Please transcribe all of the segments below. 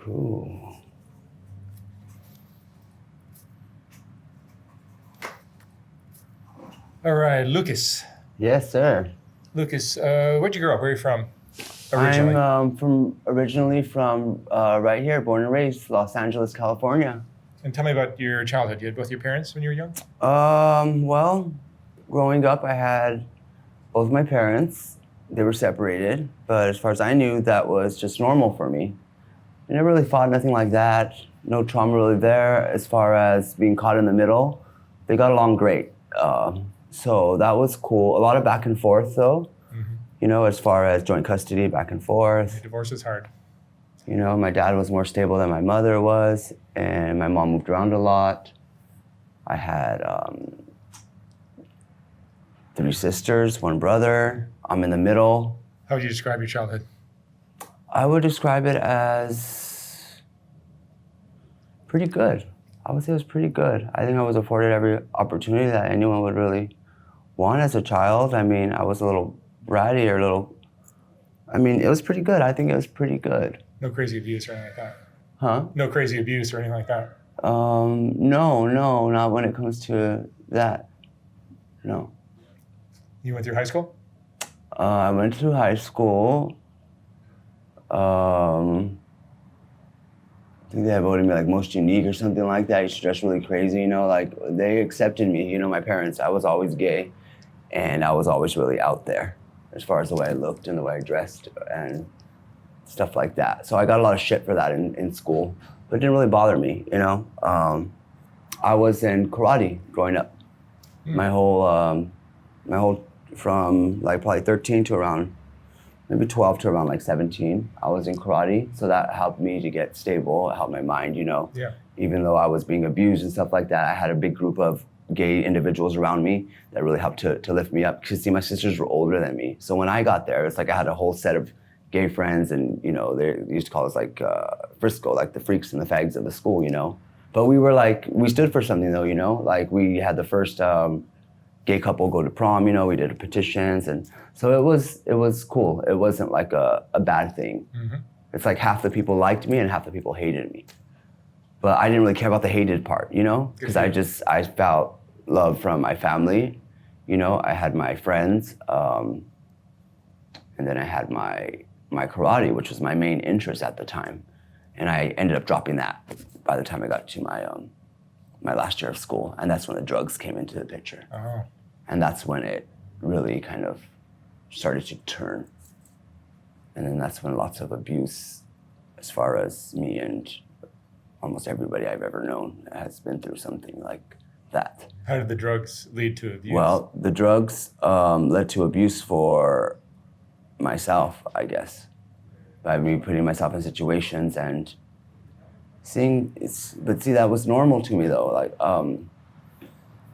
Cool. All right, Lucas. Yes, sir. Lucas, where'd you grow up? Where are you from originally? I'm originally from right here, born and raised, Los Angeles, California. And tell me about your childhood. You had both your parents when you were young? Well, growing up, I had both my parents. They were separated, but as far as I knew, that was just normal for me. I never really fought, nothing like that. No trauma really there. As far as being caught in the middle, they got along great. So that was cool. A lot of back and forth, though. Mm-hmm. You know, as far as joint custody, back and forth. Divorce is hard. You know, my dad was more stable than my mother was, and my mom moved around a lot. I had 3 sisters, 1 brother. I'm in the middle. How would you describe your childhood? I would describe it as pretty good. I would say it was pretty good. I think I was afforded every opportunity that anyone would really want as a child. I mean, I was a little bratty it was pretty good. I think it was pretty good. No crazy abuse or anything like that? Huh? No crazy abuse or anything like that? No, not when it comes to that. No. You went through high school? I went through high school. I think they voted me like most unique or something like that. I used to dress really crazy, you know, like they accepted me, you know, my parents. I was always gay and I was always really out there as far as the way I looked and the way I dressed and stuff like that. So I got a lot of shit for that in school, but it didn't really bother me, you know. I was in karate growing up. My whole from like probably 13 to around maybe 12 to around like 17, I was in karate. So that helped me to get stable, it helped my mind, you know. Yeah. Even though I was being abused and stuff like that, I had a big group of gay individuals around me that really helped to lift me up. Because see, my sisters were older than me. So when I got there, it's like I had a whole set of gay friends and, you know, they used to call us like Frisco, like the freaks and the fags of the school, you know. But we were like, we stood for something though, you know. Like we had the first gay couple go to prom, you know, we did petitions, and so it was cool. It wasn't like a bad thing. Mm-hmm. It's like half the people liked me and half the people hated me. But I didn't really care about the hated part, you know, because I felt love from my family, you know. I had my friends, and then I had my karate, which was my main interest at the time, and I ended up dropping that by the time I got to my last year of school, and that's when the drugs came into the picture. Oh. And that's when it really kind of started to turn. And then that's when lots of abuse, as far as me and almost everybody I've ever known has been through something like that. How did the drugs lead to abuse? Well, the drugs led to abuse for myself, I guess, by me putting myself in situations and but see, that was normal to me though. Like,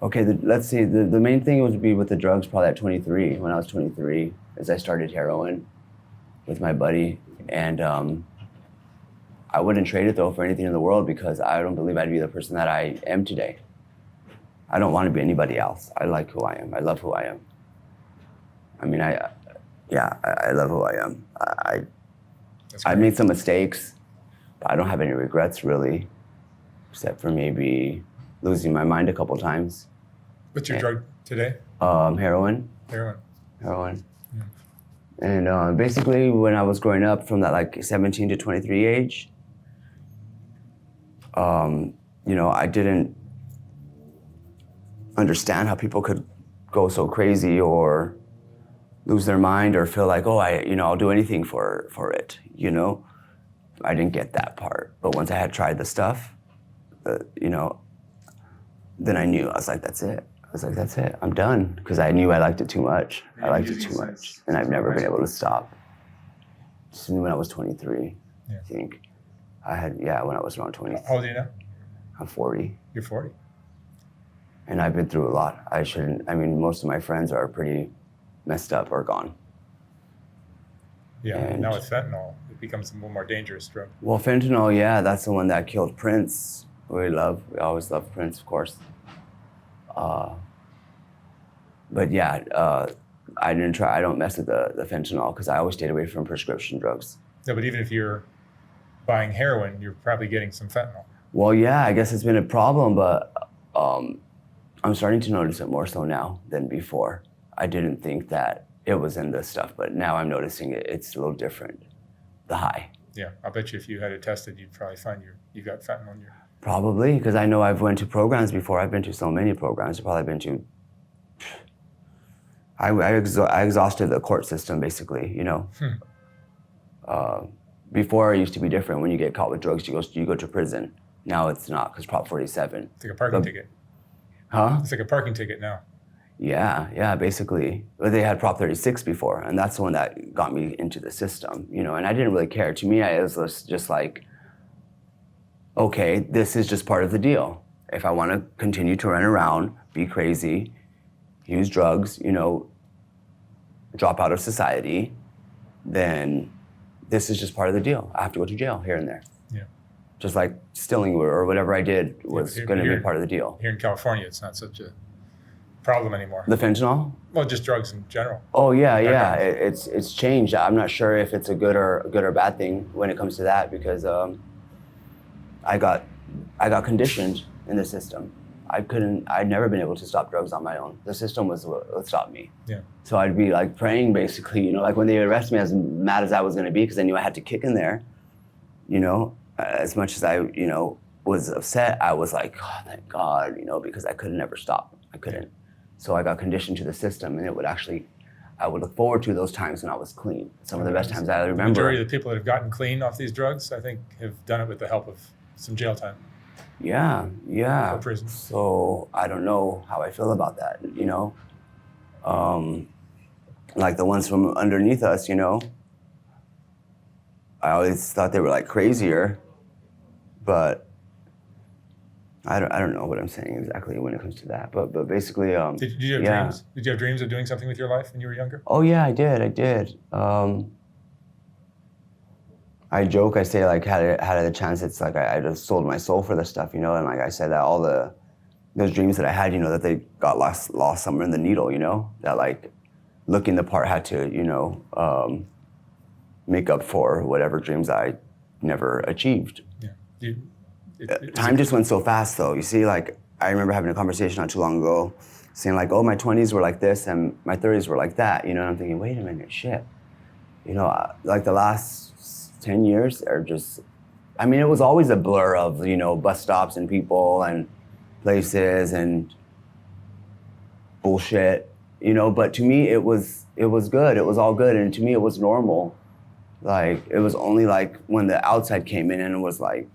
okay, let's see, the main thing would be with the drugs probably at 23, when I was 23, is I started heroin with my buddy. And I wouldn't trade it though for anything in the world because I don't believe I'd be the person that I am today. I don't want to be anybody else. I like who I am. I love who I am. I mean, I love who I am. I made some mistakes, but I don't have any regrets really, except for maybe losing my mind a couple times. What's your drug today? Heroin. Heroin. Yeah. And basically when I was growing up from that like 17 to 23 age, you know, I didn't understand how people could go so crazy or lose their mind or feel like, oh, I'll do anything for it, you know? I didn't get that part. But once I had tried the stuff, you know, then I knew. I was like, that's it. I'm done. Because I knew I liked it too much. I liked it too much. And I've never been able to stop. Just when I was 23, I think. When I was around 20. How old are you now? I'm 40. You're 40. And I've been through a lot. Most of my friends are pretty messed up or gone. Yeah, and now with fentanyl, it becomes a more dangerous drug. Well, fentanyl, yeah, that's the one that killed Prince. We always loved Prince, of course. But yeah, I don't mess with the fentanyl because I always stayed away from prescription drugs. No, but even if you're buying heroin, you're probably getting some fentanyl. Well, yeah, I guess it's been a problem, but I'm starting to notice it more so now than before. I didn't think that it was in this stuff, but now I'm noticing it's a little different, the high. Yeah, I'll bet you if you had it tested, you'd probably find you got fentanyl in your... Probably, because I know I've went to programs before. I've been to so many programs. I've probably been to... I exhausted the court system, basically, you know. Before, it used to be different. When you get caught with drugs, you go to prison. Now it's not, because Prop 47. It's like a parking ticket. Huh? It's like a parking ticket now. Yeah, basically. But they had Prop 36 before, and that's the one that got me into the system, you know, and I didn't really care. To me, it was just like, okay, this is just part of the deal. If I want to continue to run around, be crazy, use drugs, you know, drop out of society, then this is just part of the deal. I have to go to jail here and there. Yeah. Just like stealing or whatever I did was going to be part of the deal. Here in California, it's not such a problem anymore. The fentanyl? Well, just drugs in general. Oh yeah. It's changed. I'm not sure if it's a good or bad thing when it comes to that, because I got conditioned in the system. I'd never been able to stop drugs on my own. The system was what stopped me. Yeah. So I'd be like praying, basically, you know, like when they arrested me, as mad as I was going to be, because I knew I had to kick in there, you know, as much as I, you know, was upset, I was like, oh, thank God, you know, because I could never stop. I couldn't. So I got conditioned to the system, and I would look forward to those times when I was clean. Some of the best times I remember. The majority of the people that have gotten clean off these drugs, I think, have done it with the help of some jail time. Yeah. Or prison. So I don't know how I feel about that, you know. Like the ones from underneath us, you know. I always thought they were like crazier, but I don't know what I'm saying exactly when it comes to that. But basically, Did you have dreams? Did you have dreams of doing something with your life when you were younger? Oh yeah, I did. I joke, I say like had I the chance, it's like I just sold my soul for this stuff, you know, and like I said that all those dreams that I had, you know, that they got lost somewhere in the needle, you know, that like looking the part had to, you know, make up for whatever dreams I never achieved. Yeah. Time just went so fast though. You see, like I remember having a conversation not too long ago saying like, oh, my 20s were like this and my 30s were like that, you know, and I'm thinking, wait a minute, shit. You know, like the last 10 years are just, I mean, it was always a blur of, you know, bus stops and people and places and bullshit, you know, but to me it was good. It was all good, and to me it was normal. Like it was only like when the outside came in and it was like,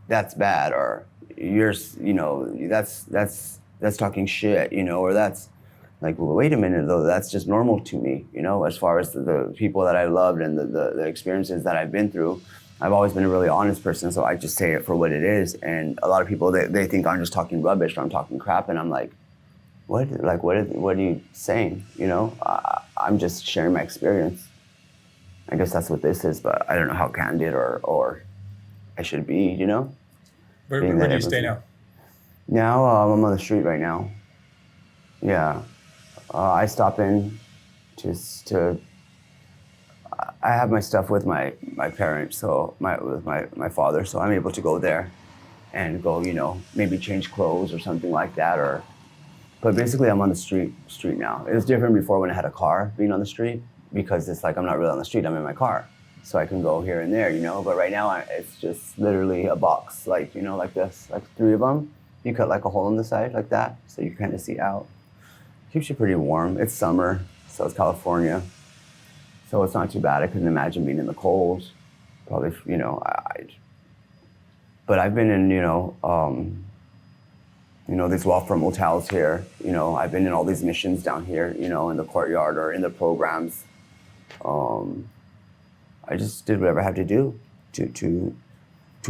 that's bad, or you're, you know, that's talking shit, you know, or that's like, well, wait a minute though, that's just normal to me, you know, as far as the people that I loved and the experiences that I've been through. I've always been a really honest person, so I just say it for what it is. And a lot of people, they think I'm just talking rubbish or I'm talking crap, and I'm like, what? Like, what are you saying? You know, I'm just sharing my experience. I guess that's what this is, but I don't know how candid or I should be, you know? Where do you stay now? Now, I'm on the street right now. Yeah. I stop in just to, I have my stuff with my parents, so with my father, so I'm able to go there and go, you know, maybe change clothes or something like that, but basically I'm on the street now. It was different before when I had a car, being on the street, because it's like I'm not really on the street, I'm in my car. So I can go here and there, you know, but right now it's just literally a box, like, you know, like this, like 3 of them. You cut like a hole in the side like that, so you kind of see out. Keeps you pretty warm. It's summer, so it's California. So it's not too bad. I couldn't imagine being in the cold. Probably, you know, but I've been in, you know, these law firm hotels here. You know, I've been in all these missions down here, you know, in the courtyard or in the programs. I just did whatever I had to do to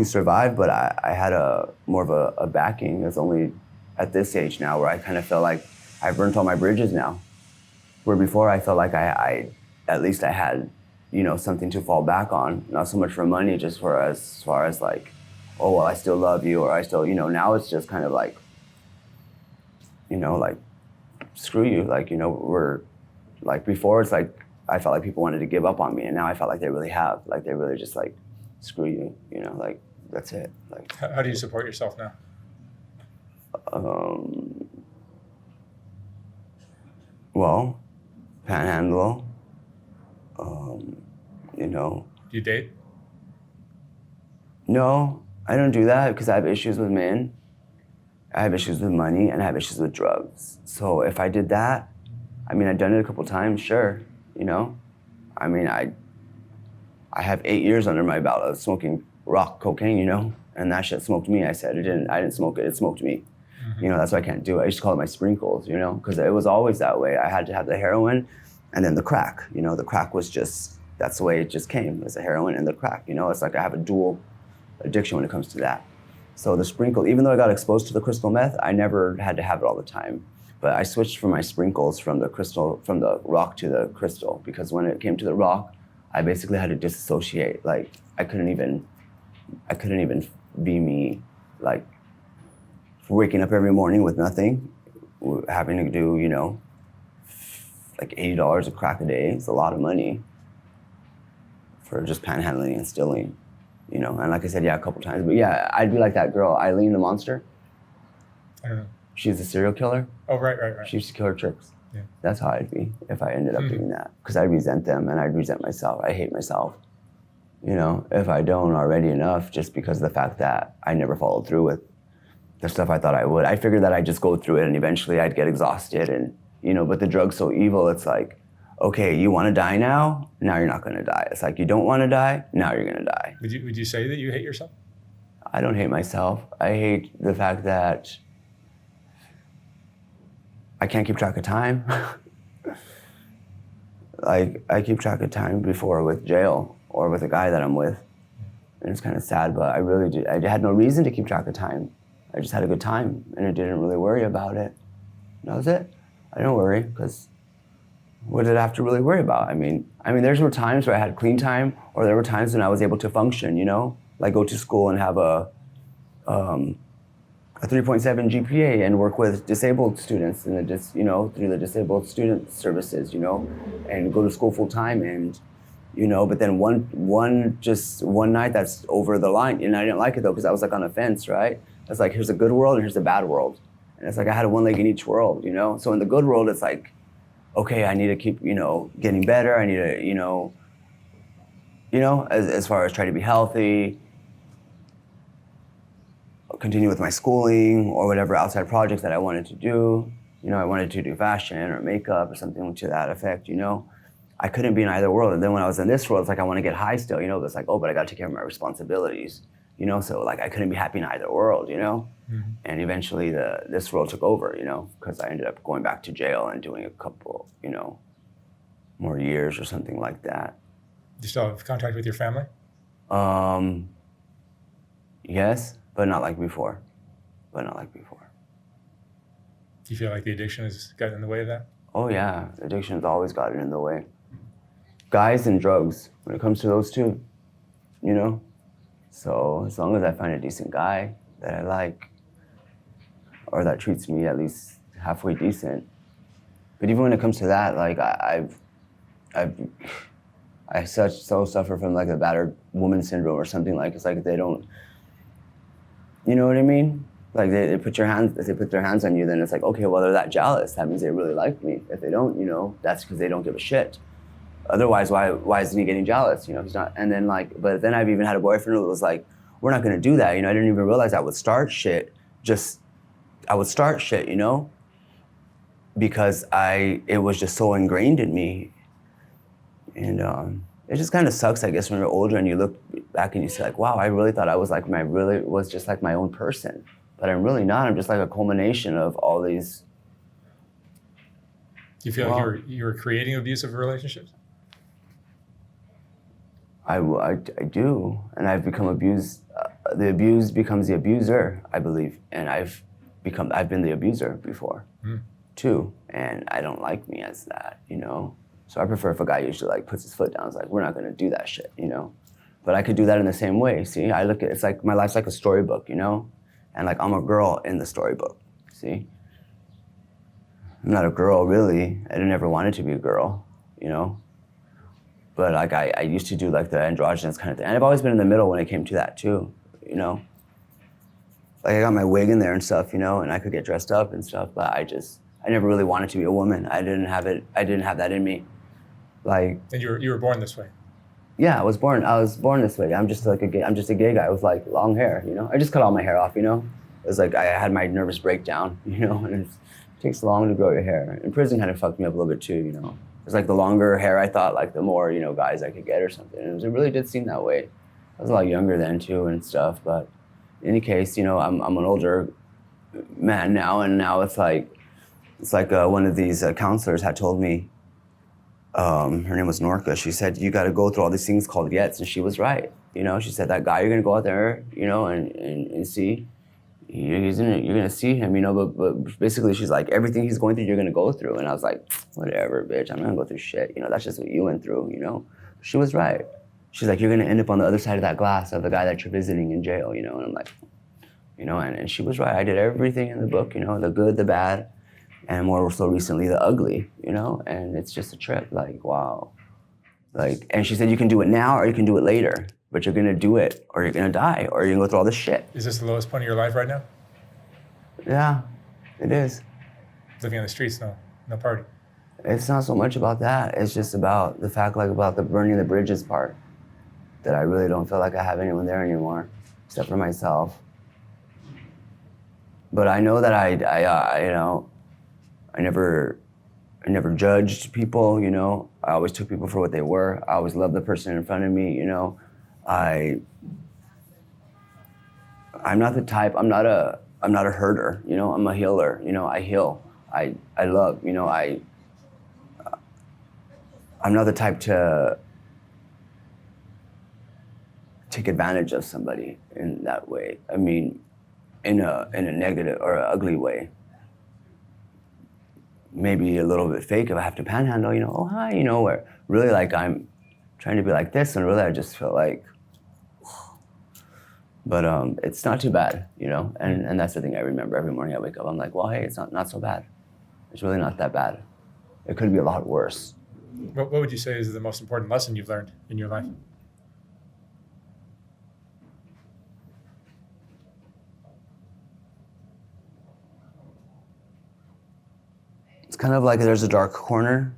survive, but I had more of a backing. It's only at this age now where I kind of feel like I've burnt all my bridges now. Where before I felt like I at least I had, you know, something to fall back on. Not so much for money, just for as far as like, oh, well, I still love you, or I still, you know, now it's just kind of like, you know, like, screw you. Like, you know, we're, like before it's like, I felt like people wanted to give up on me, and now I felt like they really have. Like they really just like screw you, like that's it. Like, How do you support yourself now? Well, panhandle, Do you date? No, I don't do that because I have issues with men. I have issues with money and I have issues with drugs. So if I did that, I mean, I've done it a couple times, sure, I mean, I have 8 years under my belt of smoking rock cocaine, and that shit smoked me. I said I didn't smoke it, it smoked me. That's why I can't do it. I used to call it my sprinkles, because it was always that way. I had to have the heroin and then the crack, the crack was just, that's the way it just came. It's the heroin and the crack, it's like I have a dual addiction when it comes to that. So the sprinkle, even though I got exposed to the crystal meth, I never had to have it all the time. But I switched from my sprinkles from the rock to the crystal, because when it came to the rock, I basically had to disassociate. Like I couldn't even be me, like waking up every morning with nothing, having to do, like $80 a crack a day. It's a lot of money for just panhandling and stealing. And like I said, yeah, a couple times. But yeah, I'd be like that girl, Eileen the Monster. I don't know. She's a serial killer. Oh, right. She used to kill her chicks. Yeah. That's how I'd be if I ended up doing that. Because I resent them and I'd resent myself. I hate myself. If I don't already enough, just because of the fact that I never followed through with the stuff I thought I would. I figured that I'd just go through it and eventually I'd get exhausted. And, but the drug's so evil, it's like, okay, you want to die now? Now you're not going to die. It's like, you don't want to die? Now you're going to die. Would you say that you hate yourself? I don't hate myself. I hate the fact that I can't keep track of time. Like, I keep track of time before with jail or with a guy that I'm with. And it's kind of sad, but I really did. I had no reason to keep track of time. I just had a good time and I didn't really worry about it. That was it. I didn't worry, because what did I have to really worry about? I mean, there were times where I had clean time, or there were times when I was able to function, like go to school and have a 3.7 GPA and work with disabled students and through the disabled student services, and go to school full time and, but then one night that's over the line, and I didn't like it though, because I was like on a fence, right? It's like, here's a good world and here's a bad world. And it's like I had one leg in each world, So in the good world, it's like, okay, I need to keep, getting better. I need to, as far as try to be healthy, continue with my schooling or whatever outside projects that I wanted to do. I wanted to do fashion or makeup or something to that effect, I couldn't be in either world. And then when I was in this world, it's like I want to get high still, it's like, oh, but I got to take care of my responsibilities, so like I couldn't be happy in either world, And eventually this world took over, because I ended up going back to jail and doing a couple, more years or something like that. Do you still have contact with your family? Yes, but not like before. Do Do you feel like the addiction has gotten in the way of that? Oh yeah, addiction's always gotten in the way. Guys and drugs, when it comes to those two, So as long as I find a decent guy that I like, or that treats me at least halfway decent. But even when it comes to that, like I so suffer from like a battered woman syndrome or something. Like it's like they don't, you know what I mean? Like they put their hands on you, then it's like, okay, well, they're that jealous. That means they really like me. If they don't, that's because they don't give a shit. Otherwise, why isn't he getting jealous? He's not. And then like, but then I've even had a boyfriend who was like, we're not gonna do that. I didn't even realize I would start shit. Because it was just so ingrained in me. And it just kind of sucks, I guess, when you're older and you look back and you say like, wow, I really thought I was just like my own person. But I'm really not. I'm just like a culmination of all these. Do you feel like you were creating abusive relationships? I do, and I've become abused. The abused becomes the abuser, I believe, and I've been the abuser before, too, and I don't like me as that, So I prefer if a guy usually like puts his foot down. It's like, we're not gonna do that shit, But I could do that in the same way. See, it's like my life's like a storybook, and like I'm a girl in the storybook. See, I'm not a girl really. I didn't ever want it to be a girl, But like I used to do like the androgynous kind of thing. And I've always been in the middle when it came to that too, you know? Like I got my wig in there and stuff, you know, and I could get dressed up and stuff, but I never really wanted to be a woman. I didn't have that in me. Like. And you were born this way. Yeah, I was born this way. I'm just a gay guy with like long hair, you know? I just cut all my hair off, you know? It was like I had my nervous breakdown, you know, and it takes long to grow your hair. And prison kind of fucked me up a little bit too, you know? It's like the longer hair I thought, like the more, you know, guys I could get or something. And it really did seem that way. I was a lot younger then too and stuff, but in any case, you know, I'm an older man now, and now it's like one of these counselors had told me, her name was Norca, she said, you gotta go through all these things called yets, and she was right. You know, she said, that guy you're gonna go out there, you know, and see, you're gonna see him, you know, but basically she's like, everything he's going through, you're gonna go through. And I was like, whatever, bitch, I'm not gonna go through shit, you know, that's just what you went through, you know? She was right. She's like, you're gonna end up on the other side of that glass of the guy that you're visiting in jail, you know? And I'm like, you know, and she was right. I did everything in the book, you know, the good, the bad, and more so recently, the ugly, you know? And it's just a trip, like, wow. Like, and she said, you can do it now or you can do it later, but you're gonna do it or you're gonna die or you're gonna go through all this shit. Is this the lowest point of your life right now? Yeah, it is. Living on the streets, no party. It's not so much about that. It's just about the fact, like, about the burning the bridges part, that I really don't feel like I have anyone there anymore, except for myself. But I know that you know, I never judged people, you know. I always took people for what they were. I always loved the person in front of me, you know. I'm not the type, I'm not a herder, you know. I'm a healer, you know. I heal, I love, you know. I'm not the type to take advantage of somebody in that way. I mean, in a negative or an ugly way. Maybe a little bit fake if I have to panhandle, you know, oh hi, you know, where really like I'm trying to be like this, and really I just feel like, but it's not too bad, you know, and that's the thing I remember every morning I wake up, I'm like, well, hey, it's not so bad. It's really not that bad. It could be a lot worse. What would you say is the most important lesson you've learned in your life? It's kind of like there's a dark corner,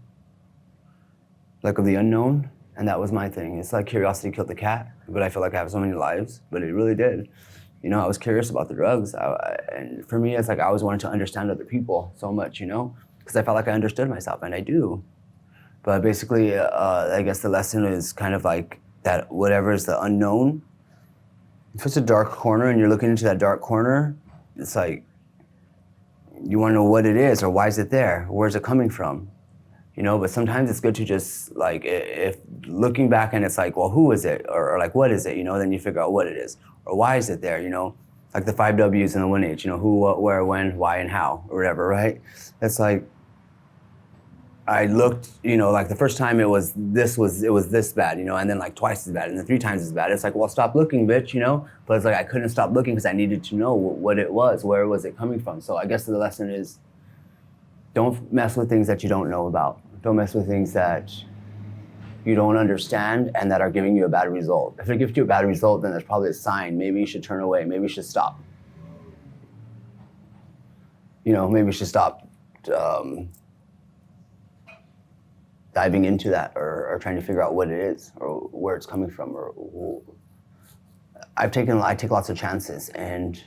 like of the unknown, and that was my thing. It's like curiosity killed the cat, but I feel like I have so many lives, but it really did. You know, I was curious about the drugs, and for me, it's like I always wanted to understand other people so much, you know, because I felt like I understood myself, and I do. But basically, I guess the lesson is kind of like that whatever is the unknown, if it's a dark corner and you're looking into that dark corner, it's like, you want to know what it is or why is it there? Where's it coming from? You know, but sometimes it's good to just like, if looking back and it's like, well, who is it? Or like, what is it? You know, then you figure out what it is or why is it there? You know, like the 5 W's and the 1 H, you know, who, what, where, when, why, and how, or whatever, right? It's like, I looked, you know, like the first time it was this bad, you know, and then like twice as bad, and then 3 times as bad. It's like, well, stop looking, bitch, you know? But it's like, I couldn't stop looking because I needed to know what it was, where was it coming from. So I guess the lesson is, don't mess with things that you don't know about. Don't mess with things that you don't understand and that are giving you a bad result. If it gives you a bad result, then there's probably a sign. Maybe you should turn away. Maybe you should stop. You know, maybe you should stop diving into that or trying to figure out what it is or where it's coming from. I take lots of chances, and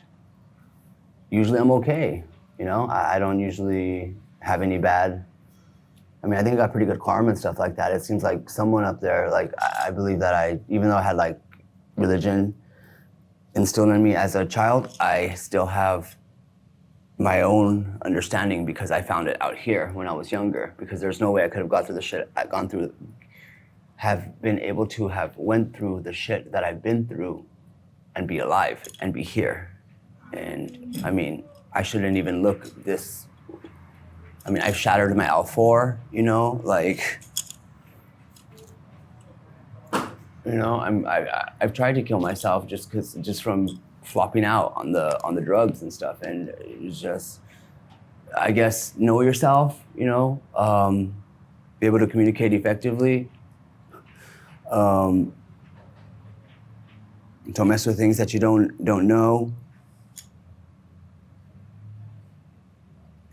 usually I'm okay. You know, I don't usually have any bad. I mean, I think I got pretty good karma and stuff like that. It seems like someone up there, like I believe that even though I had like religion instilled in me as a child, I still have my own understanding because I found it out here when I was younger, because there's no way I could have got through the shit I've gone through, have been able to have went through the shit that I've been through and be alive and be here. And I mean, I shouldn't even look this, I mean, I've shattered my L4, you know, like, you know, I've tried to kill myself just from flopping out on the drugs and stuff, and it's just, I guess, know yourself, you know, be able to communicate effectively, Don't mess with things that you don't know.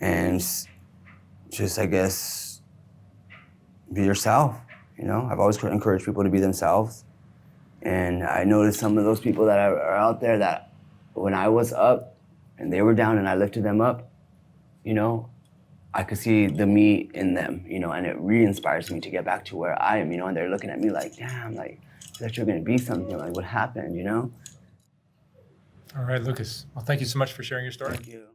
And just, I guess, be yourself, you know? I've always encouraged people to be themselves. And I noticed some of those people that are out there that when I was up and they were down and I lifted them up, you know, I could see the me in them, you know, and it really inspires me to get back to where I am, you know, and they're looking at me like, damn, like, that you're gonna be something, like, what happened, you know? All right, Lucas. Well, thank you so much for sharing your story. Thank you.